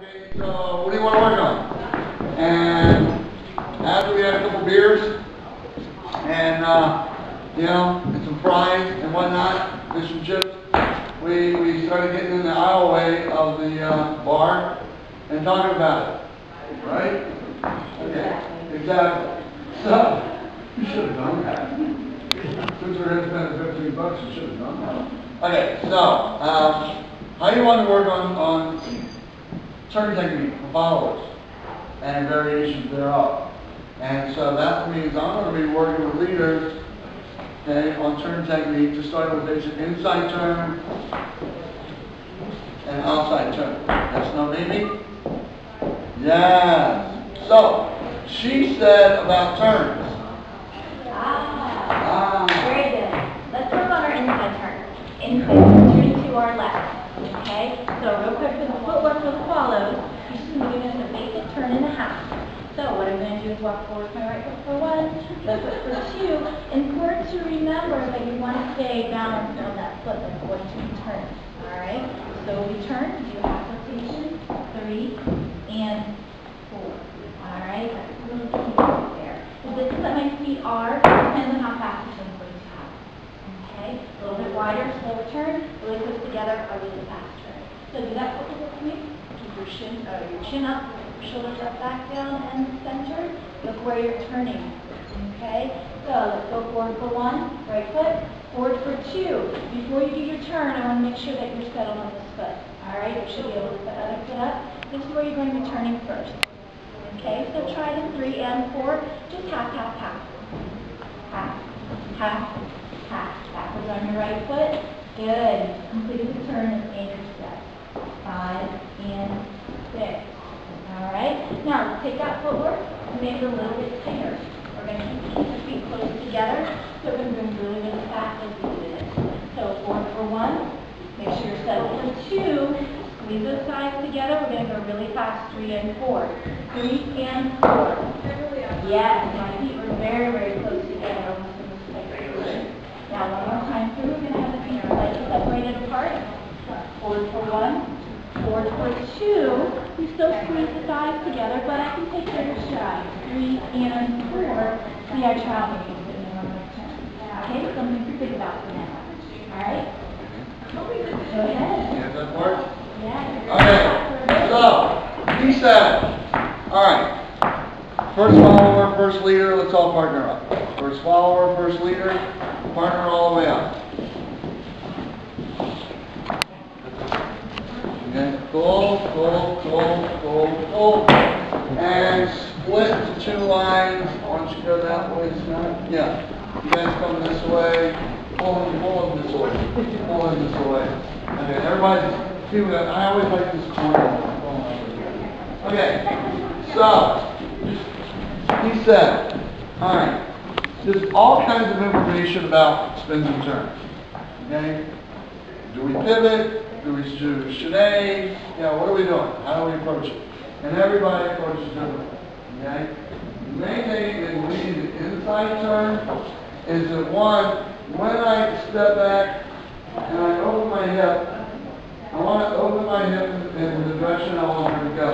Okay, so what do you want to work on? And after we had a couple beers and and some fries and whatnot, fish and chips, we started getting in the aisleway of the bar and talking about it, right? Okay, exactly. So you should have done that. Since we're going to spend $15, you should have done that. Okay, so how do you want to work on turn technique for followers and variations thereof? And so that means I'm going to be working with leaders, okay, on turn technique, just starting with basic inside turn and outside turn. Yes, no, maybe? Yes. So she said about turns. Very good. Let's work on our inside turn. Inside turn to our left. Okay? So real quick for the footwork for the follows, you're just going to be doing a basic turn and a half. So what I'm going to do is walk forward with my right foot for one, left foot for two. Important to remember that you want to stay balanced on that foot that's going to be turned. Alright? So we turn, do half rotation, 3 and 4. Alright? That's really key right there. The distance that my feet are depends on how fast the turn is going to happen. Okay? A little bit wider, slower turn, really close together, a really fast turn. So do that foot for me. Keep your chin up, shoulders up, back down, and centered. Look where you're turning. Okay? So let's go forward for one, right foot, forward for two. Before you do your turn, I want to make sure that you're settled on this foot. Alright? You should be able to put the other foot up. This is where you're going to be turning first. Okay, so try the 3 and 4, just half, half, half. Half, half, half. Backwards on your right foot. Good. Completed the turn in standard step. 5 and 6. Alright, now let's take that footwork and make it a little bit tighter. We're going to keep the feet close together, so we're going to go really, really fast as we do this. So forward for 1, make sure you're settled for 2. Squeeze those sides together. We're going to go really fast. 3 and 4. 3 and 4. Yes, my feet were very, very close together. Almost in this position. Now one more time through. We're going to have the feet slightly separated apart. Forward for 1. Forward for 2. We still squeeze the thighs together, but I can take bigger strides. 3 and 4. See our traveling in one more turn. Okay, something to think about for now. All right. Go ahead. Yeah, that work? Yeah. Okay, so he said, all right, first follower, first leader, let's all partner up. First follower, first leader, partner all the way up. Okay, goal, and split to 2 lines. Why don't you go that way, Scott? Yeah, you guys come this way, pull him this way, pull him this way. Okay, everybody's. I always like this corner. Okay, so he said, all right, there's all kinds of information about spins and turns. Okay, do we pivot? Do we do Sinead? What are we doing? How do we approach it? And everybody approaches differently. Okay, the main thing in leading the inside turn is that when I step back and I open my hip. I want to open my hip in the direction I want her to go.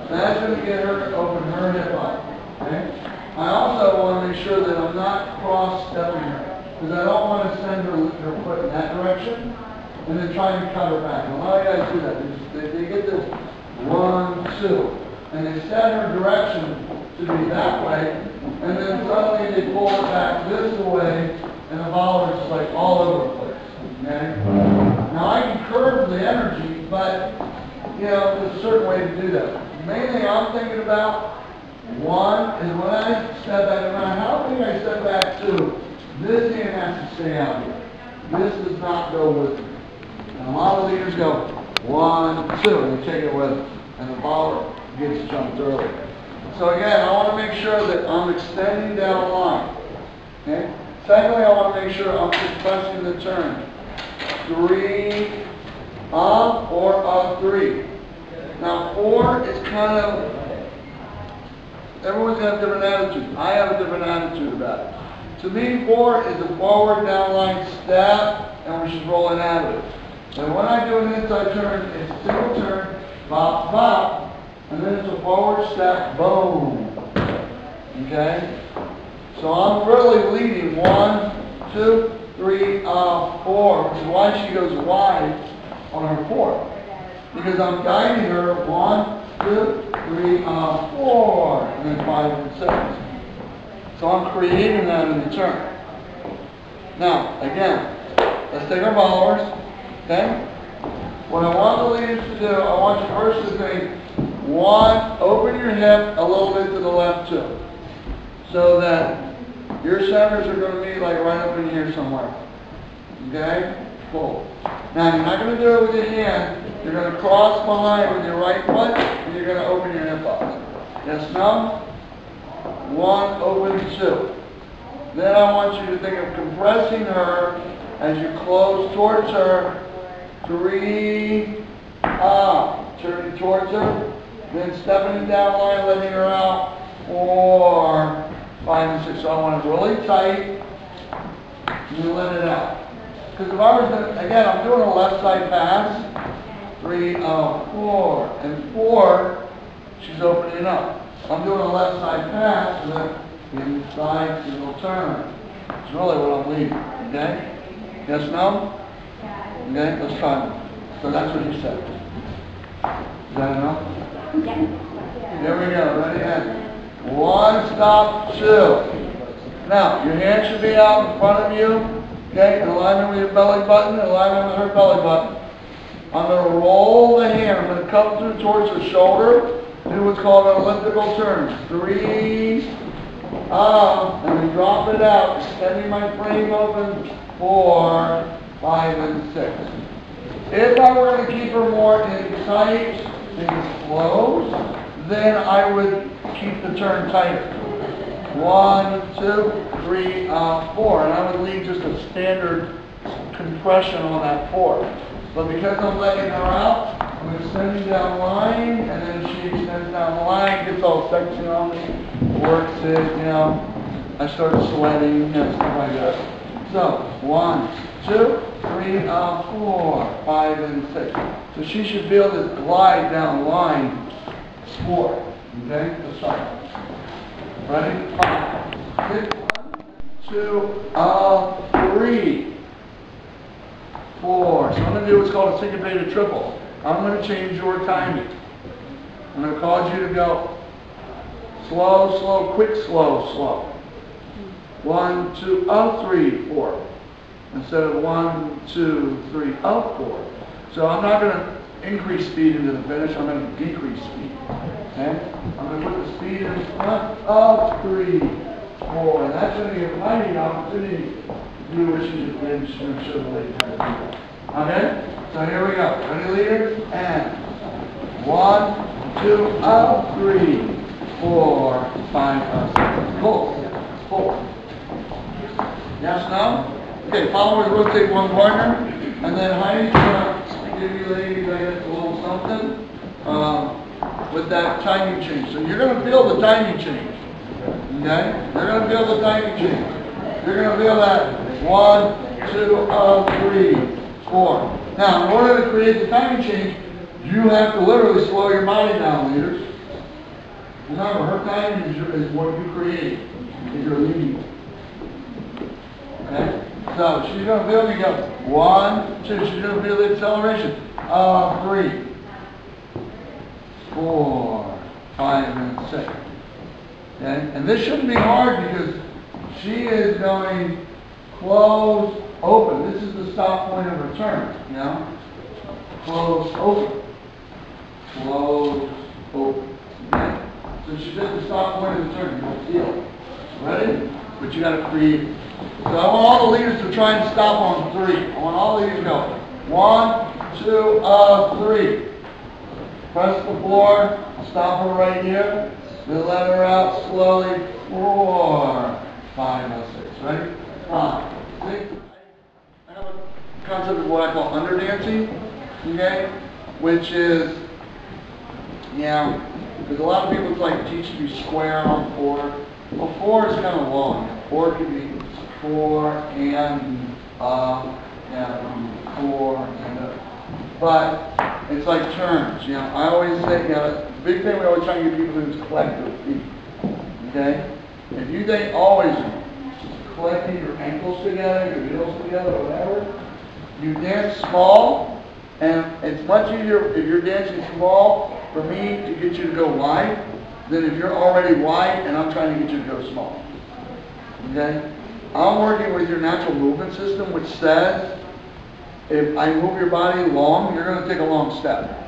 That's going to get her to open her hip up. Okay? I also want to make sure that I'm not cross-stepping her, because I don't want to send her foot in that direction and then try and cut her back. And a lot of guys do that. They get this 1, 2, and they set her direction to be that way, and then suddenly they pull it back this way, and the follower's just like all over the place. Okay? Now I can curve the energy, but there's a certain way to do that. The main thing I'm thinking about, one, is when I step back, no matter how big I step back to, this hand has to stay out here. This does not go with me. And a lot of leaders go 1, 2, and they take it with them, and the follower gets jumped early. So again, I want to make sure that I'm extending down the line. Okay? Secondly, I want to make sure I'm compressing the turn. 3 up or up 3. Now 4 is kind of, everyone's got a different attitude. I have a different attitude about it. To me, 4 is a forward down line step, and we're just rolling out of it. And when I do an inside turn, it's single turn, bop, bop, and then it's a forward step, boom. Okay? So I'm really leading 1, 2, 3, 4, which is why she goes wide on her 4. Because I'm guiding her 1, 2, 3, 4, and then 5 and 6. So I'm creating that in the turn. Now, again, let's take our followers, okay? What I want the leaders to do, I want you first to think, 1, open your hip a little bit to the left too. So that your centers are going to be like right up in here somewhere. Okay? Pull. Now, you're not going to do it with your hand. You're going to cross behind with your right foot, and you're going to open your hip up. Yes, no? 1, open 2. Then I want you to think of compressing her as you close towards her. 3, up. Turning towards her. Then stepping it down line, letting her out. 4, 5, and 6. So I want it really tight. And you let it out. Because if I was to, again, I'm doing a left side pass. 3, 4. And 4, she's opening up. I'm doing a left side pass with inside single turn. It's really what I'm leading. Okay? Yes, no? Okay, let's try it. So that's what you said. Is that enough? Yes. There we go. Ready? And 1, stop, 2. Now, your hand should be out in front of you. Okay, in alignment with your belly button, in alignment with her belly button. I'm going to roll the hand. I'm going to come through towards her shoulder. Do what's called an elliptical turn. 3, up, and then drop it out, extending my frame open. 4, 5, and 6. If I were to keep her more in tight and close, then I would keep the turn tighter. 1, 2, 3, 4, and I would leave just a standard compression on that 4. But because I'm letting her out, I'm extending down line, and then she extends down the line, gets all sexy on me, works it, you know. I start sweating, you know, stuff like that. So, 1, 2, 3, 4, 5, and 6. So she should be able to glide down the line, 4. Okay? Let's start. Ready? 5, 6, 1, 2, 3, 4. So I'm going to do what's called a syncopated triple. I'm going to change your timing. I'm going to cause you to go slow, slow, quick, slow, slow. 1, 2, 3, 4. Instead of 1, 2, 3, 4. So I'm not going to increase speed into the finish. I'm going to decrease speed. Okay? I'm going to put the speed in front of 3, 4. And that's going to be a mighty opportunity to do what she just did. She's going to show the lady how to do that. Okay? So here we go. Ready, leaders? And 1, 2, 3, 4, 5, 6. Pull. Pull. Yes, no? Okay, followers rotate one partner, and then Heidi's going to give you ladies, I guess, a little something with that timing change. So you're going to feel the timing change. Okay? You're going to feel the timing change. You're going to feel that 1, 2, 3, 4. Now, in order to create the timing change, you have to literally slow your body down, leaders. Remember, her timing is what you create if you're leading. Okay? So she's going to feel me go 1, 2. She's going to feel the acceleration. 3, 4, 5, and 6. Okay? And this shouldn't be hard because she is going close, open. This is the stop point of her turn. You know? Close, open. Close, open. Okay? So she's at the stop point of the turn. You'll feel it. Ready? But you got to create it. So I want all the leaders to try and stop on 3. I want all the leaders to go 1, 2, 3. Press the floor. Stop her right here. Then let her out slowly. 4, 5, and 6. Ready? 5, 6. I have a concept of what I call underdancing. Okay? Which is, because a lot of people it's like teach you square on 4. Well, 4 is kind of long. 4 could be 4 and 4 and But It's like turns, you know. I always say, you know, the big thing we always try to get people to do is collect their feet. Okay? If you think always collecting your ankles together, your heels together, whatever, you dance small, and it's much easier if you're dancing small for me to get you to go wide than if you're already wide and I'm trying to get you to go small. Okay? I'm working with your natural movement system, which says if I move your body long, you're going to take a long step.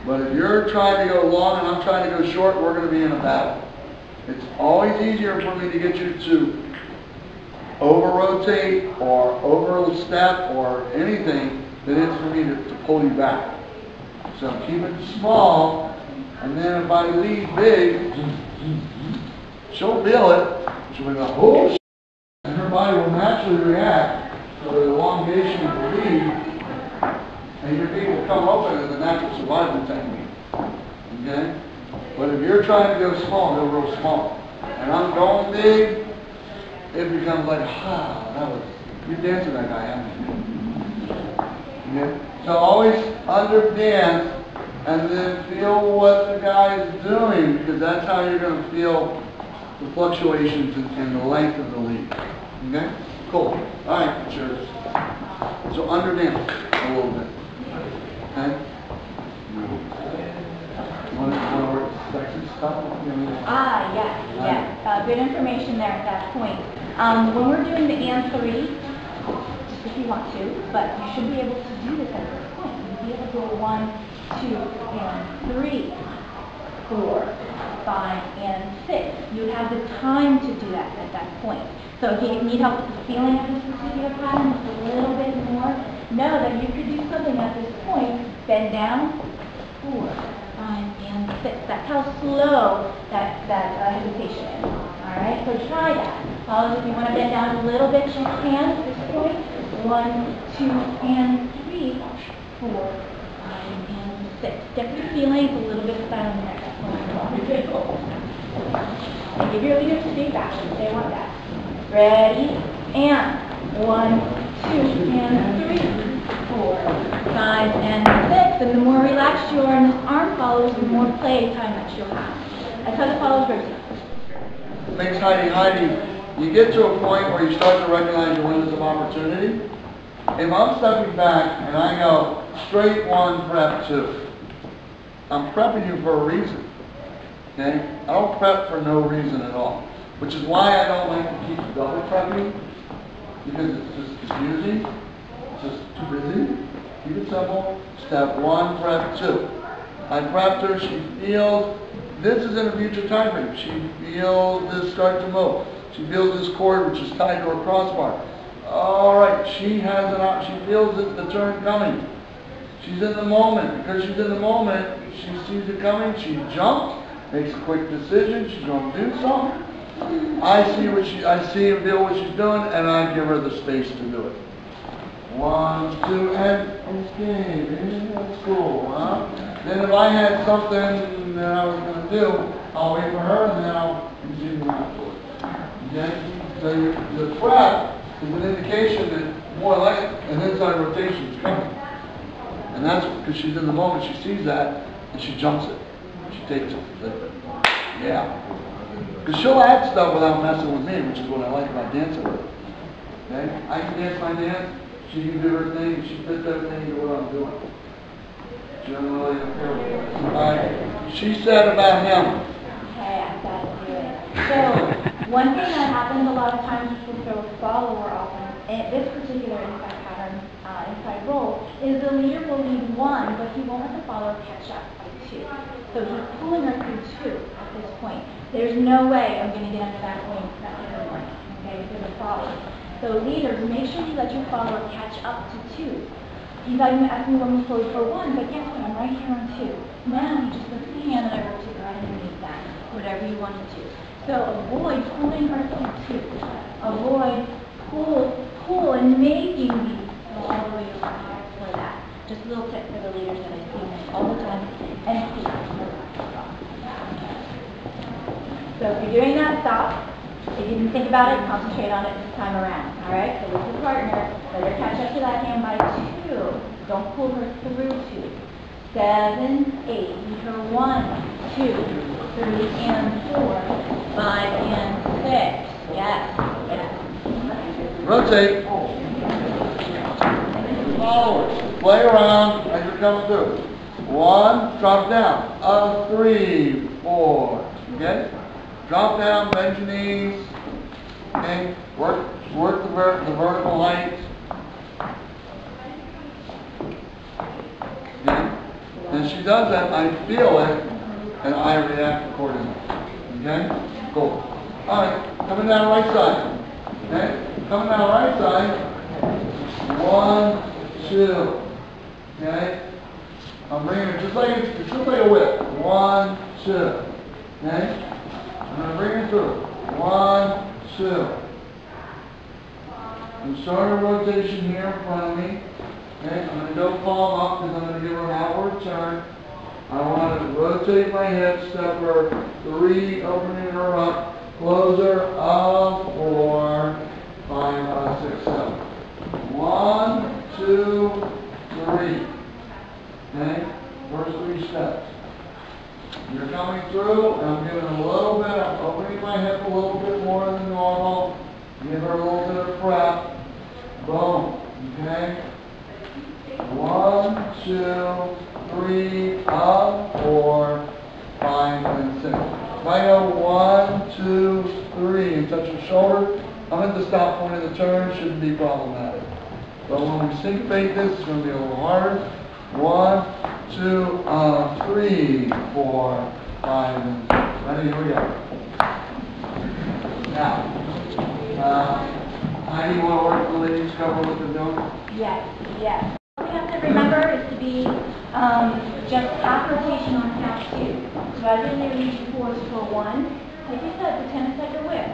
But if you're trying to go long and I'm trying to go short, we're going to be in a battle. It's always easier for me to get you to over-rotate or over-step or anything than it is for me to pull you back. So keep it small, and then if I lead big, she'll feel it. She'll be like, oh, shit. And her body will naturally react to the elongation of the lead, and your feet will come open as a natural survival technique. Okay? But if you're trying to go small, go real small. And I'm going big, it becomes like, you're dancing that guy, haven't you? Okay? So always under dance, and then feel what the guy is doing, because that's how you're going to feel the fluctuations in the length of the lead. Okay? Cool. All right, sure. So under dance a little bit. Okay? More sexy stuff? Yes. Good information there at that point. When we're doing the and three, just if you want to, but you should be able to do this at this point. You'll be able to go 1, 2, and 3, 4, 5, and 6. You would have the time to do that at that point. So if you need help with the feeling of this particular pattern, just a little bit more, know that you could do something at this point. Bend down, 4, 5, and 6. That's how slow that hesitation is. All right, so try that. If you want to bend down a little bit, you can at this point. 1, 2, and 3, 4, 5, and 6. Get the feeling, it's a little bit silent there. And give your leaders feedback if they want that. Ready? And 1, 2, and 3, 4, 5, and 6. And the more relaxed you are in this arm follows, the more play time that you'll have. That's how the follows rotate. Thanks, Heidi. You get to a point where you start to recognize your windows of opportunity. If I'm stepping back and I go straight 1, prep 2, I'm prepping you for a reason. Okay? I don't prep for no reason at all. Which is why I don't like to keep double prepping, because it's just confusing. It's just too busy. Keep it simple. Step 1, prep 2. I prepped her. She feels this is in a future time frame. She feels this start to move. She feels this cord, which is tied to her crossbar. All right, she has she feels the turn coming. She's in the moment. Because she's in the moment, she sees it coming. She jumps, makes a quick decision. She's going to do something. I see and feel what she's doing, and I give her the space to do it. 1, 2, and okay, that's cool, huh? Then if I had something that I was going to do, I'll wait for her, and then I'll continue afterwards. Okay? So the prep is an indication that more like an inside rotation is coming. And that's because she's in the moment, she sees that, and she jumps it. She takes it. Yeah. Because she'll add stuff without messing with me, which is what I like about dancing with her. Okay? I can dance my dance, she can do her thing, she fits everything into what I'm doing. She doesn't really interfere with it. Alright, she said about him. Okay, I've got to do it. So, one thing that happens a lot of times with the follower often, this particular inside pattern, inside roll, is the leader will lead 1, but he won't let the follower catch up to 2. So he's pulling her through 2 at this point. There's no way I'm going to get under that point, okay, for the follower. So leaders, make sure you let your follower catch up to 2. He's asking me to move forward for 1, but guess what? I'm right here on 2. Now he just puts the hand and I rotate right underneath that, whatever you want to. So avoid pulling her through 2. Avoid pull, and making me go all the way over for that. Just a little tip for the leaders that I see all the time. And see. So if you're doing that, stop. If you didn't think about it, concentrate on it this time around. All right? So with your partner, let her catch up to that hand by 2. Don't pull her through 2. 7, 8. You turn 1, 2, 3, and 4, 5, and 6. Yes, yes. Rotate. Forward. Play around as you're coming through. 1, drop down. 3, 4. Okay? Drop down, bend your knees. Okay? Work the vertical height. Okay? And she does that, I feel it, and I react accordingly. Okay? Cool. Alright, coming down right side. Okay? Coming down right side. 1, 2. Okay? I'm bringing it just like it's just like a whip. 1, 2. Okay? I'm going to bring it through. 1, 2. I'm starting a rotation here in front of me. Okay? I'm going to go palm up because I'm going to give her an outward turn. I want to rotate my head, step her 3, opening her up, close her up 4, 5, 6, 7. 1, 2, 3. Okay? First 3 steps. You're coming through, and I'm giving a little bit, I'm opening my hip a little bit more than normal. Give her a little bit of prep. Boom. Okay? 1, 2, 3, up, 4, 5, and 6. If I go 1, 2, 3 and touch your shoulder, I'm at the stop point of the turn, shouldn't be problematic. But when we syncopate this, it's going to be a little harder. 1, 2, 3, 4, 5, and 6. Ready? Here we go. Now, Heidi, you want to work the ladies, cover what they're doing? Yes, yes. What we have to remember is to be just half rotation on count 2. So as I lead you forward for 1, like you said, pretend it's like a whip.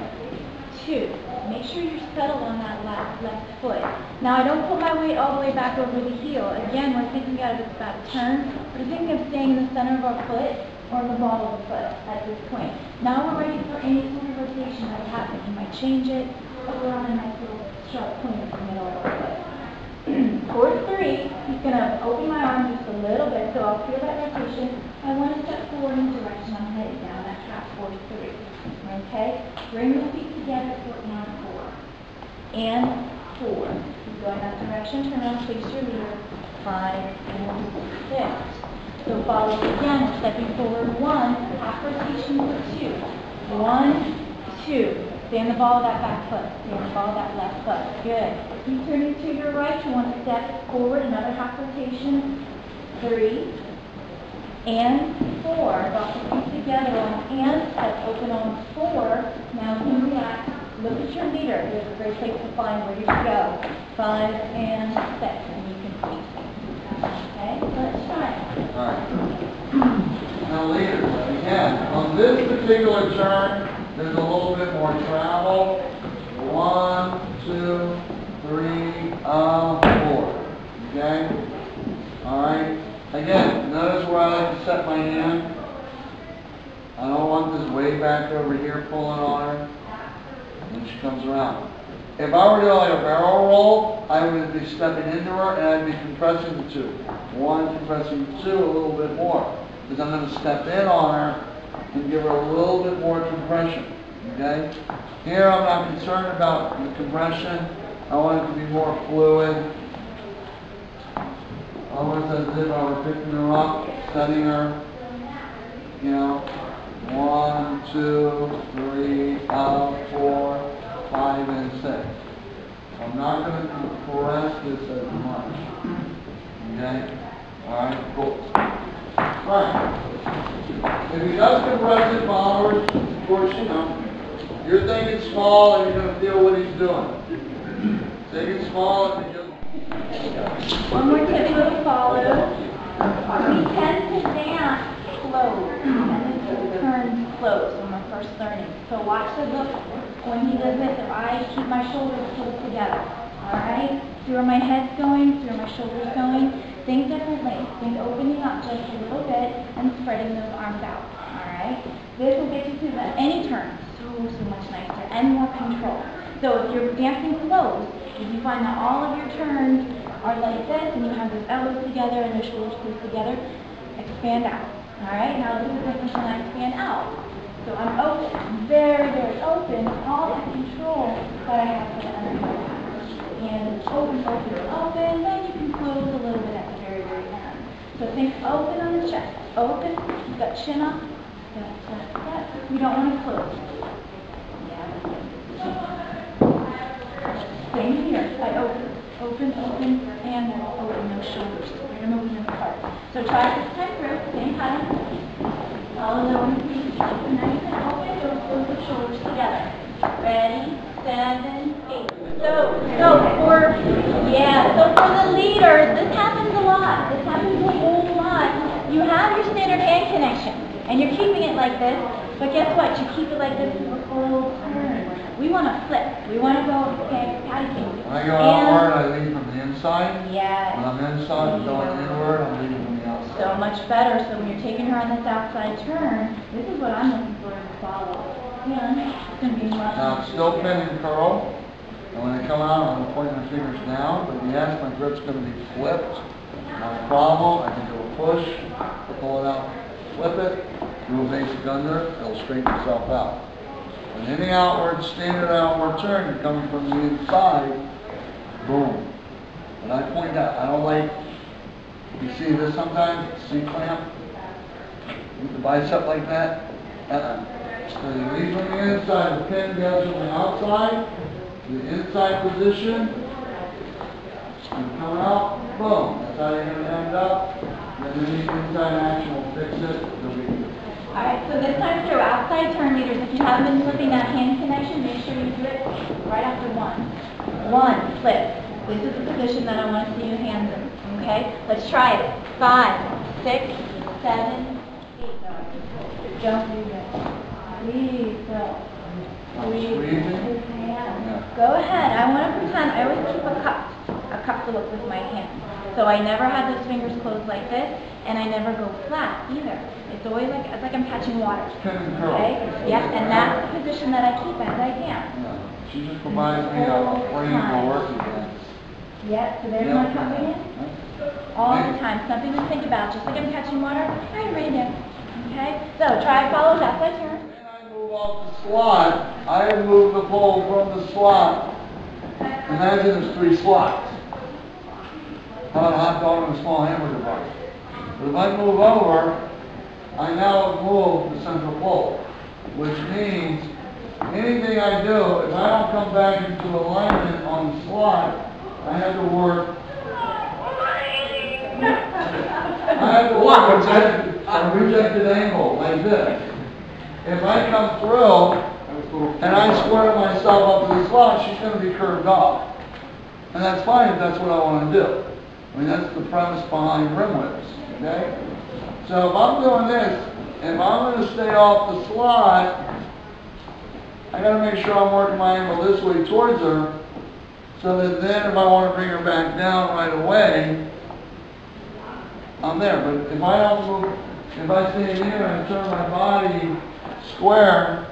2. Make sure you're settled on that left foot. Now I don't put my weight all the way back over the heel. Again, we're thinking of it's about a turn. We're thinking of staying in the center of our foot or the ball of the foot at this point. Now we're ready for any sort of rotation that happens. You might change it, or we're on a nice little sharp point in the middle of our foot. For 3, he's going to open my arm just a little bit, so I'll feel that rotation. I want to step forward in the direction I'm headed down. That's half 4 to 3. Okay? Bring the feet together, foot on 4. And 4. Keep going that direction, turn around, face your leader. 5 and 6. So follow again, we're stepping forward 1, half rotation for 2. 1, 2. Stay on the ball of that back foot. Stay on the ball of that left foot. Good. You turning to your right, you want to step forward, another half rotation. 3 and 4. Drop the feet together on and step open on 4. Now you can relax. Look at your leader. There's a great place to find where you should go. 5 and 6. And you can see. Okay, let's try it. Alright. Now leaders, again, on this particular turn, there's a little bit more travel. 1, 2, 3, 4. Okay? Alright? Again, notice where I like to set my hand. I don't want this way back over here pulling on her. And she comes around. If I were to do like a barrel roll, I would be stepping into her and I'd be compressing the 2. 1, compressing 2 a little bit more. Because I'm going to step in on her and give her a little bit more compression. Okay? Here I'm not concerned about the compression. I want it to be more fluid. Almost as if I were picking her up, setting her, you know, 1, 2, 3, 4, 5, and 6. I'm not going to compress this as much. Okay? Alright, cool. Alright. If he does compress it forward, of course, you know, you're thinking small and you're going to feel what he's doing. Thinking small and you're One more tip for the follow. We tend to dance close and then turn close when we're first learning. So watch the look when he does this. If I keep my shoulders close together. Alright? See where my head's going, see where my shoulders going. Think differently. Think opening up just a little bit and spreading those arms out. Alright? This will get you to any turn so much nicer and more control. So if you're dancing close, if you find that all of your turns are like this and you have those elbows together and the shoulders close together, expand out. All right, now this is the difference when I expand out. So I'm open, very, very open, all that control that I have for the underside pattern. And open, open, open, then you can close a little bit at the very, very end. So think open on the chest, open, you've got chin up, you don't want to close. Same here, I open, open, open, and then open those shoulders. You're going to move them apart. So try it this time through, same pattern. Follow the one piece, and now you can open those shoulders together. Ready, 7, 8. So for the leaders, this happens a lot. This happens a whole lot. You have your standard hand connection, and you're keeping it like this, but guess what? You keep it like this for the whole turn. We want to flip. We want to go, okay, patty cake. When I go outward, I lead from the inside. Yes. When I'm inside, I'm going inward, I'm leading from the outside. So much better. So when you're taking her on this outside turn, this is what I'm looking for to follow. And it's going to be much. Now, it's still pin and curl. And when I come out, I'm going to point my fingers down. But yes, my grip's going to be flipped. Not a problem. I can do a push, pull it out, flip it, do a basic under, it'll straighten itself out. And any outward, standard outward turn, you're coming from the inside, boom. And I point out, I don't like, you see this sometimes, C-clamp, with the bicep like that. So you lead from the inside, the pin goes from the outside, the inside position, and come out, boom. That's how you're going to end up. And then the inside action will fix it. It'll be good. Alright, so this time through outside turn leaders, if you haven't been flipping that hand connection, make sure you do it right after 1. 1, flip. This is the position that I want to see your hands in. Okay? Let's try it. 5, 6, 7, 8. Don't do this. Please don't. Squeeze his hand. Go ahead. I want to pretend I always keep a cup to look with my hand. So I never have those fingers closed like this, and I never go flat either. It's always like, it's like I'm catching water. Okay? Yes, and that's the position that I keep as I can. Yeah. She just provides me a frame to work against. Yep, so there's my cup again. All the time. Something to think about. Just like I'm catching water, I'm right there. Okay? So try follow outside turn. When I move off the slot, I move the pole from the slot. Imagine there's 3 slots. How about a hot dog and a small hamburger bar? But if I move over, I now move the central pole, which means anything I do, if I don't come back into alignment on the slot, I have to work. A rejected angle like this. If I come through and I square myself up to the slot, she's going to be curved off. And that's fine if that's what I want to do. I mean, that's the premise behind rim whips, okay? So if I'm doing this, if I'm going to stay off the slot, I got to make sure I'm working my angle this way towards her, so that then if I want to bring her back down right away, I'm there. But if I don't move, if I stay here and turn my body square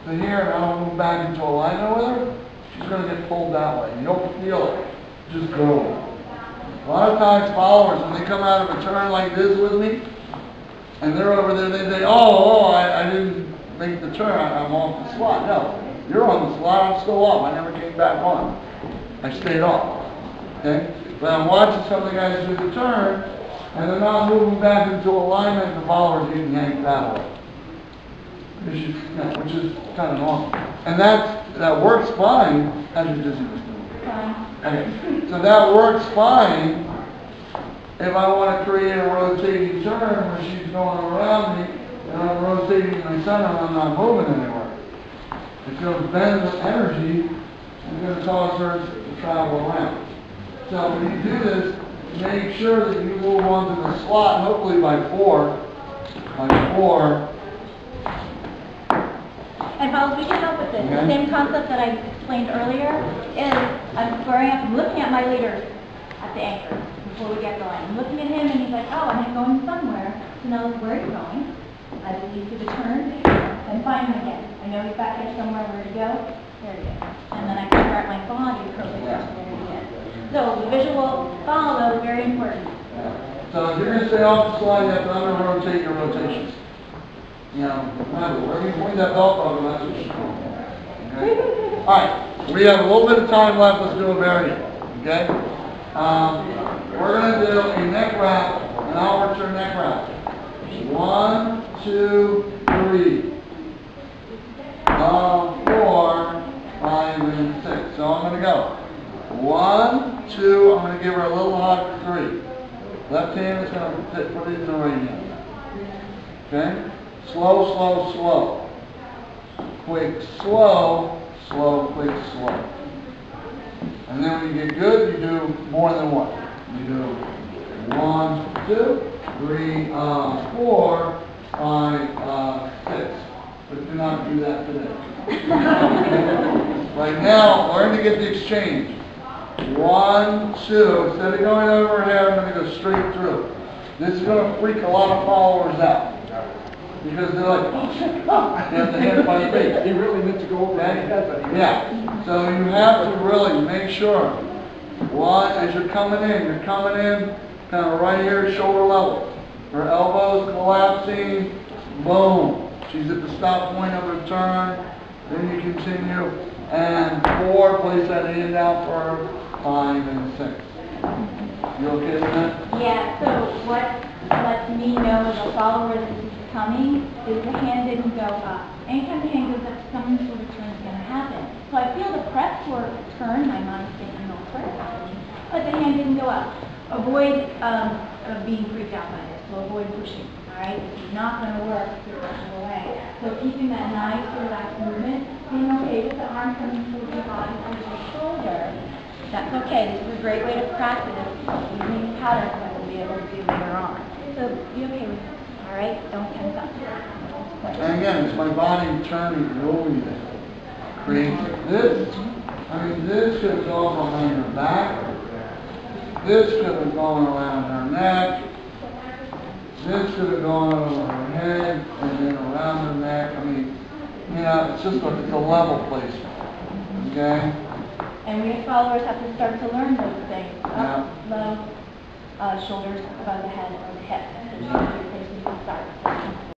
to here and I don't move back into alignment with her, she's going to get pulled that way. You don't feel it. Just go. A lot of times followers, when they come out of a turn like this with me, and they're over there, they say, I didn't make the turn, I'm off the slot. No, you're on the slot, I'm still off. I never came back on. I stayed off. Okay? But I'm watching some of the guys do the turn, and they're not moving back into alignment, and the follower's getting yanked that way. Which is kind of normal. And that works fine. How's your dizziness doing? Fine. Okay. So that works fine if I want to create a rotating turn where she's going around me and I'm rotating in my center and I'm not moving anywhere. It's going to bend the energy and going to cause her to travel around. So when you do this, make sure that you move onto the slot, hopefully by 4. And fellas, we can help with this. The same concept that I explained earlier is I'm looking at my leaders at the anchor before we get going. I'm looking at him and he's like, oh, I'm going somewhere. So now where are you going? I just lead through the turn and find him again. I know he's back there somewhere. Where to go? There he is. And then I can start my body approach there he is. So the visual follow is very important. So if you're going to stay off the slide, you have to under-rotate your rotations. You know, remember, wherever you point that belt over, that's what you're doing. Okay? Alright, we have a little bit of time left. Let's do a variant. Okay? We're going to do a neck wrap, and I'll work your neck wrap. 1, 2, 3. 4, 5, and 6. So I'm going to go. 1, 2, I'm going to give her a little hug, 3. Left hand is going to put it in the right hand. Okay? Slow, slow, slow. Quick, slow, slow, quick, slow. And then when you get good, you do more than one. You do 1, 2, 3, 4, 5, 6. But do not do that today. Right now, learn to get the exchange. 1, 2. Instead of going over here, I'm going to go straight through. This is going to freak a lot of followers out. Because they're like, oh, shit, oh. You have to hit it by the face. He really meant to go over Okay? his head, but he Yeah. So you have to really make sure. One, as you're coming in kind of right here, shoulder level. Her elbows collapsing. Boom. She's at the stop point of her turn. Then you continue. And 4, place that hand down for her. 5 and 6. You okay with that? Yeah, so what lets me know as a follower that this is coming is the hand didn't go up. Anytime the hand goes up, some sort of turn is going to happen. So I feel the press for a turn, my mind's thinking, no turn happening, but the hand didn't go up. Avoid being freaked out by this, so avoid pushing, all right? This is not going to work if you're rushing away. So keeping that nice, relaxed movement, being okay with the arm coming towards your body, towards your shoulder, that's okay. This is a great way to practice using patterns that we'll be able to do later on. So be okay with this, all right? Don't tense up. And again, it's my body turning over there. Create this. I mean, this could have gone behind her back. This could have gone around her neck. This could have gone over her head and then around her neck. I mean, you know, it's just it's a level placement. Okay? And we as followers have to start to learn those things. Up, Yeah. low, shoulders above the head or the hips. So these are places you can start.